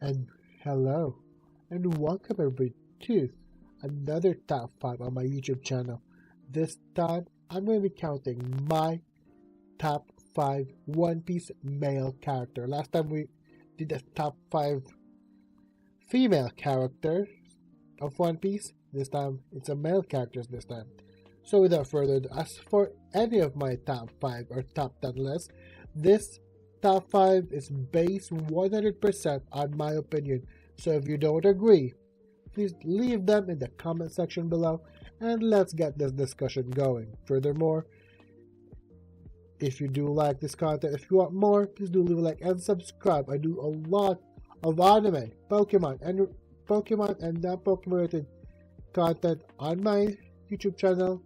And hello, and welcome everybody to another top 5 on my YouTube channel. This time, I'm going to be counting my top 5 One Piece male character. Last time we did a top 5 female character of One Piece. This time, it's a male characters this time. So without further ado, as for any of my top 5 or top 10 lists, this top 5 is based 100% on my opinion. So if you don't agree, please leave them in the comment section below and let's get this discussion going. Furthermore, if you do like this content, if you want more, please do leave a like and subscribe. I do a lot of anime, Pokemon, and non-Pokemon related content on my YouTube channel,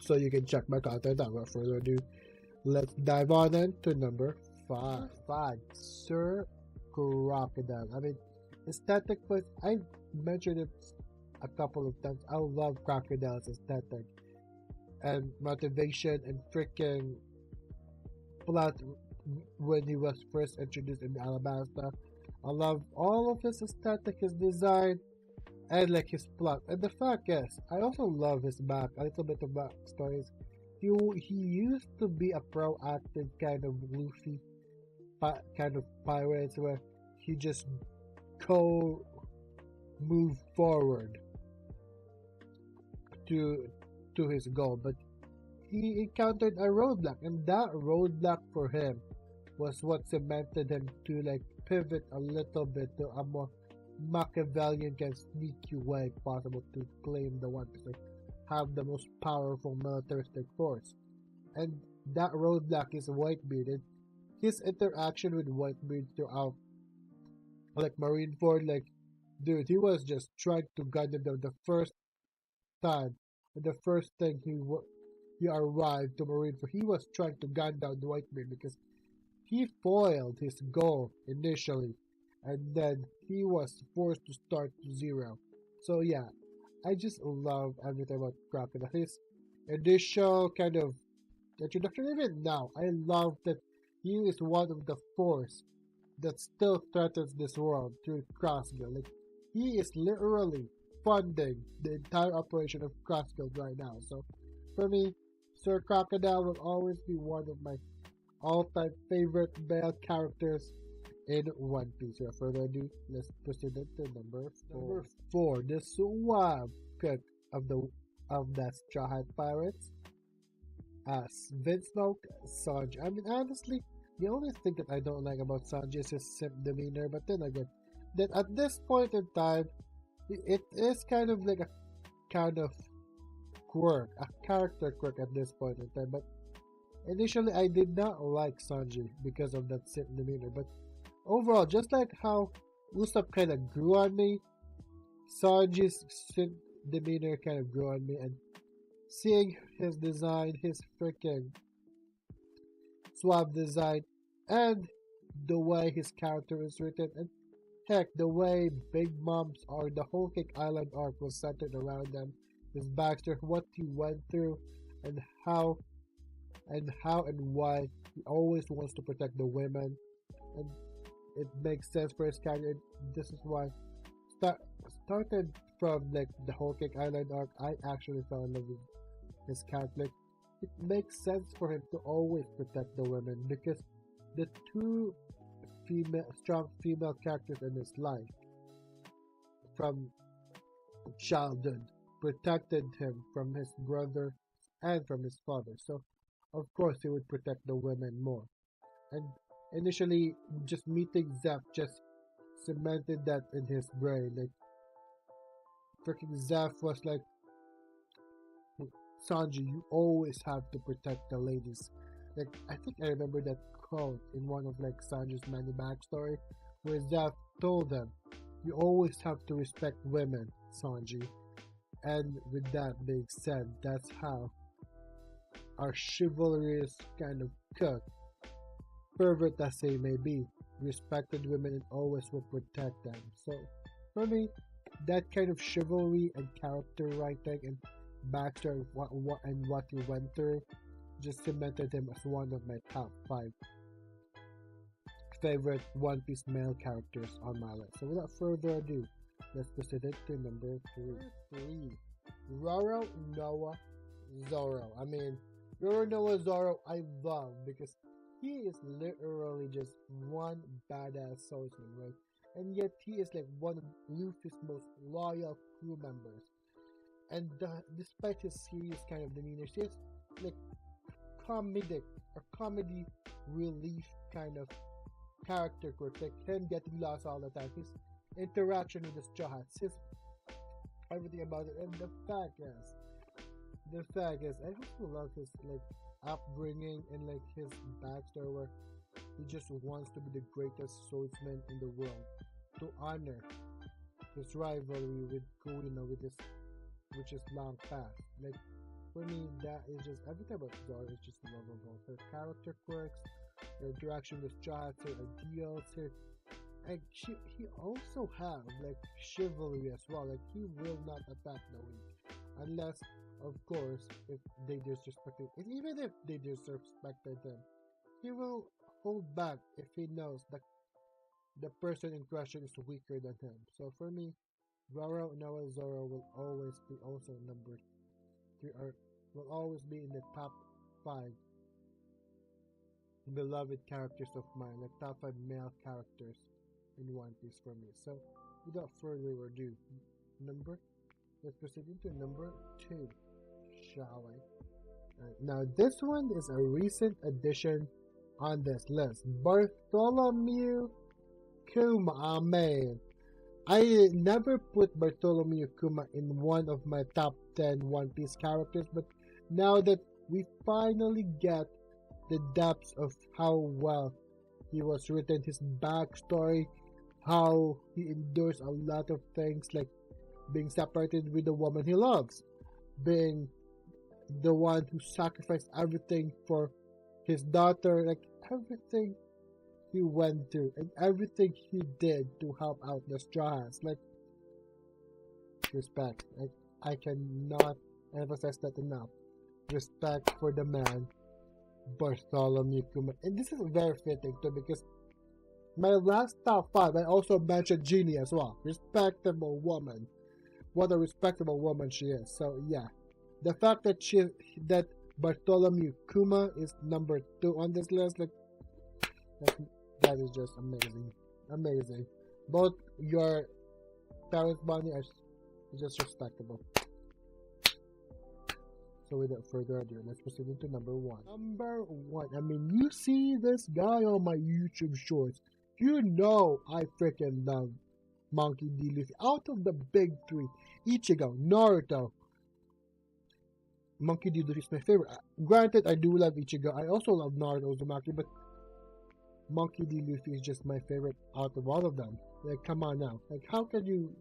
so you can check my content out. Without further ado, let's dive on into number 5. Sir Crocodile. I mean, aesthetic, but I mentioned it a couple of times. I love Crocodile's aesthetic and motivation and freaking plot when he was first introduced in Alabasta. I love all of his aesthetic, his design, and like his plot. And the fact is, I also love his a little bit of backstories. He used to be a proactive kind of Luffy kind of pirate where he just go move forward to his goal, but he encountered a roadblock, and that roadblock for him was what cemented him to like pivot a little bit to a more Machiavellian kind of sneaky way possible to claim the One Piece, like have the most powerful militaristic force. And that roadblock is Whitebeard. His interaction with Whitebeard throughout, like Marineford, like dude, he was just trying to guide him down the first time. The first thing he arrived to Marineford, he was trying to gun down Whitebeard because he foiled his goal initially, and then he was forced to start to zero. So yeah, I just love everything about Crocodile. His initial kind of introduction, even now, I love that he is one of the force that still threatens this world through Crossguild. Like, he is literally funding the entire operation of Crossguild right now. So for me, Sir Crocodile will always be one of my all-time favorite male characters in One Piece. Without further ado, let's proceed to number 4. Number 4, the suave cook of the Straw Hat Pirates, Vinsmoke, Sanji. I mean, honestly, the only thing that I don't like about Sanji is his simp demeanor, but then again, that at this point in time, it is kind of like a kind of quirk, a character quirk at this point in time. But initially, I did not like Sanji because of that simp demeanor. But overall, just like how Usopp kind of grew on me, Sanji's simp demeanor kind of grew on me, and seeing his design, his freaking suave design, and the way his character is written, and heck, the way Big Mom's or the whole Cake Island arc was centered around them, his backstory, what he went through, and how and why he always wants to protect the women, and it makes sense for his character. This is why started from like the whole Cake Island arc. I actually fell in love with his character. Like, it makes sense for him to always protect the women because the two strong female characters in his life from childhood protected him from his brother and from his father. So, of course, he would protect the women more. And initially, just meeting Zeph just cemented that in his brain. Like, freaking Zeph was like, Sanji, you always have to protect the ladies. Like, I think I remember that quote in one of like Sanji's many backstory, where Zeph told them, "You always have to respect women, Sanji." And with that being said, that's how our chivalrous kind of cook, pervert as they may be, respected women and always will protect them. So, for me, that kind of chivalry and character writing and backstory of what he went through just cemented him as one of my top 5 favorite One Piece male characters on my list. So without further ado, let's proceed to number three. Roro Noah Zoro. I mean, Roro Noah Zoro I love because he is literally just one badass swordsman, right? And yet he is like one of Luffy's most loyal crew members. And despite his serious kind of demeanor, he is like comedic or comedy relief kind of character quirk, like him getting lost all the time, his interaction with the Straw Hats, his everything about it, and the fact is, I also love his like upbringing and like his backstory where he just wants to be the greatest swordsman in the world to honor his rivalry with Kurina with his which is long past. Like for me, that is just everything about Zoro is just lovable. Her character quirks, her interaction with Straw Hats, her ideals, her and he also have like chivalry as well. Like he will not attack the weak unless, of course, if they disrespected, and even if they disrespected him, he will hold back if he knows that the person in question is weaker than him. So for me, Roro Noah Zoro will always be also number three, or will always be in the top five beloved characters of mine, like top five male characters in One Piece for me. So without further ado, let's proceed into number two, shall we? Now this one is a recent addition on this list. Bartholomew Kuma. Oh, man. I never put Bartholomew Kuma in one of my top 10 One Piece characters, but now that we finally get the depths of how well he was written, his backstory, how he endures a lot of things like being separated with the woman he loves, being the one who sacrificed everything for his daughter, like everything he went through and everything he did to help out the Straw Hats, like respect. Like I cannot emphasize that enough. Respect for the man Bartholomew Kuma. And this is very fitting too because my last top five I also mentioned Genie as well. Respectable woman. What a respectable woman she is. So yeah. The fact that Bartholomew Kuma is number 2 on this list, like that is just amazing. Amazing. Both your parents' bonding are just respectable. So without further ado, let's proceed into number one. Number one. I mean, you see this guy on my YouTube shorts. You know I freaking love Monkey D. Luffy. Out of the big three, Ichigo, Naruto, Monkey D. Luffy is my favorite. Granted, I do love Ichigo. I also love Naruto Uzumaki, but Monkey D. Luffy is just my favorite out of all of them. Like, come on now. Like, how can you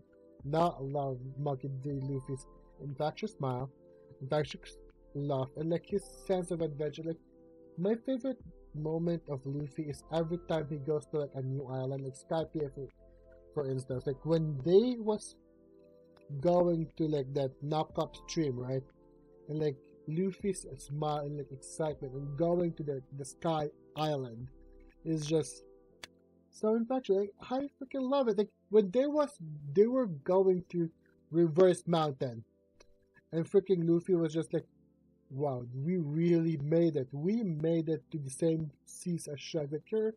not love Monkey D. Luffy's infectious smile, infectious laugh, and like his sense of adventure? Like, my favorite moment of Luffy is every time he goes to like a new island, like Skypiea for instance. Like when they was going to like that knock-up stream, right? And like Luffy's smile and like excitement and going to the Sky Island is just so infectious. Like I freaking love it. Like when they were going to Reverse Mountain, and freaking Luffy was just like, wow, we really made it. We made it to the same seas as Shanks. Like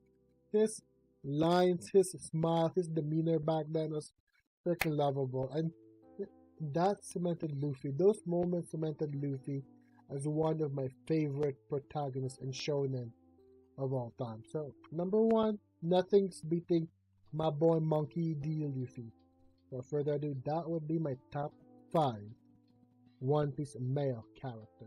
his lines, his smile, his demeanor back then was freaking lovable. And that cemented Luffy. Those moments cemented Luffy as one of my favorite protagonists in Shounen of all time. So, number one, nothing's beating my boy Monkey D. Luffy. Without further ado, that would be my top 5 One Piece male character.